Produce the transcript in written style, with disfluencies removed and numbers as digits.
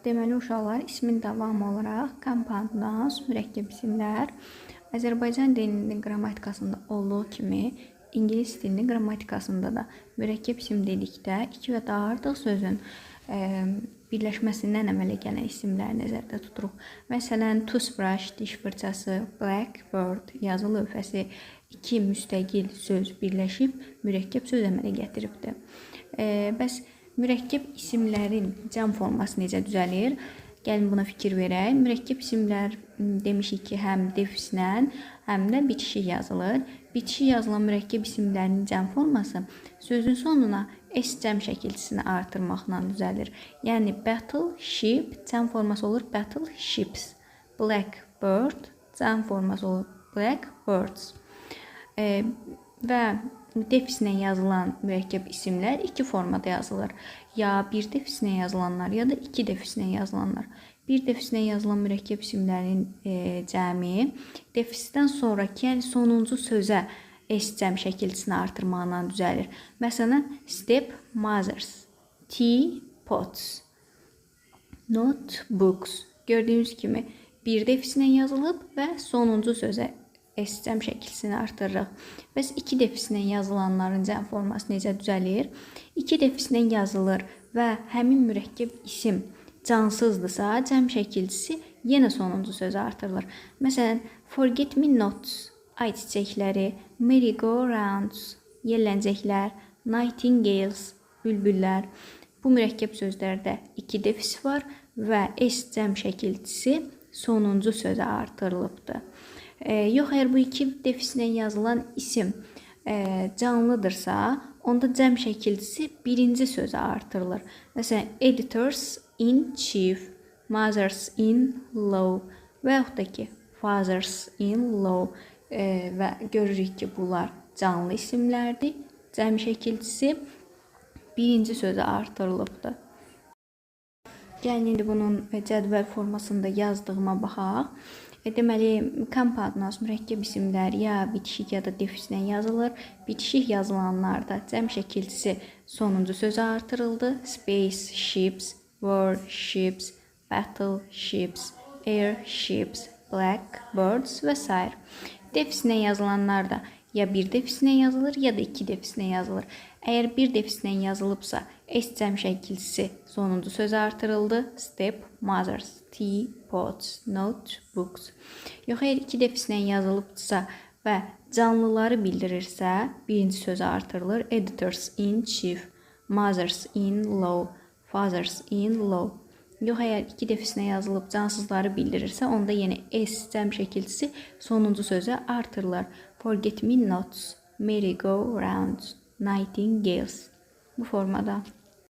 Deməli uşaqlar, ismin davamı olaraq kompound-nouns, mürəkkəb isimlər Azərbaycan dilinin qrammatikasında olduğu kimi ingilis dilinin qrammatikasında da mürəkkəb isim dedikdə iki və daha artıq sözün birləşməsindən əmələ gələn isimləri nəzərdə tuturuq. Məsələn, toothbrush, diş fırçası, blackbird, yazı lövhəsi iki müstəqil söz birləşib mürəkkəb söz əmələ gətiribdir. Bəs mürəkkəb isimlərin cəm forması necə düzəlir? Gəlin buna fikir verək. Mürəkkəb isimlər demişik ki, həm defislə, həm də bitişik yazılır. Bitişik yazılan mürəkkəb isimlərinin cəm forması sözün sonuna s cəm şəkilçisini artırmaqla düzəlir. Yəni battleship cəm forması olur battleships. Blackbird cəm forması olur blackbirds. Və defislə yazılan mürəkkəb isimlər iki formada yazılır. Ya bir defislə yazılanlar, ya da iki defislə yazılanlar. Bir defislə yazılan mürəkkəb isimlərin cəmi defisdən sonraki, yəni sonuncu sözə s cəm şəkilçisini artırmaqla düzəlir. Məsələn, stepmothers, teapots, notebooks. Gördüyünüz kimi bir defislə yazılıb və sonuncu sözə s cəm şəkilçisini artırırıq. Bəs iki defislə yazılanların cəm forması necə düzəlir? İki defislə yazılır və həmin mürəkkəb isim cansızdırsa, cəm şəkilçisi yenə sonuncu sözə artırılır. Məsələn, forget me nots, ay çiçəkləri, merry-go-rounds, yelləncəklər, nightingales, bülbüllər. Bu mürəkkəb sözlərdə iki defis var və s cəm şəkilçisi sonuncu sözə artırılıbdır. Yox, əgər bu iki defislə yazılan isim canlıdırsa, onda cəm şəkilçisi birinci sözə artırılır. Məsələn, editors in chief, mothers in law və yaxud da ki, fathers in law və görürük ki, bunlar canlı isimlərdir. Cəm şəkilçisi birinci sözə artırılıbdır. Gəlin indi bunun cədvəl formasında yazdığıma baxaq. Deməli, kompound-nouns mürəkkəb isimlər ya bitişik ya da defislə yazılır. Bitişik yazılanlarda cəm şəkilçisi sonuncu sözə artırıldı. Spaceships, warships, battleships, airships, blackbirds və s. Defislə yazılanlar da ya bir defislə yazılır, ya da iki defislə yazılır. Əgər bir defislə yazılıbsa, s cəm şəkilçisi sonuncu sözə artırıldı. Stepmothers, teapots, notebooks. Yox, əgər iki defislə yazılıbsa və canlıları bildirirsə, birinci sözə artırılır. Editors in chief, mothers in law, fathers in law. Yox, əgər iki defislə yazılıb cansızları bildirirsə, onda yenə s cəm şəkilçisi sonuncu sözə artırılır. Forget me nots, merry-go-rounds, nightingales. Bu formada.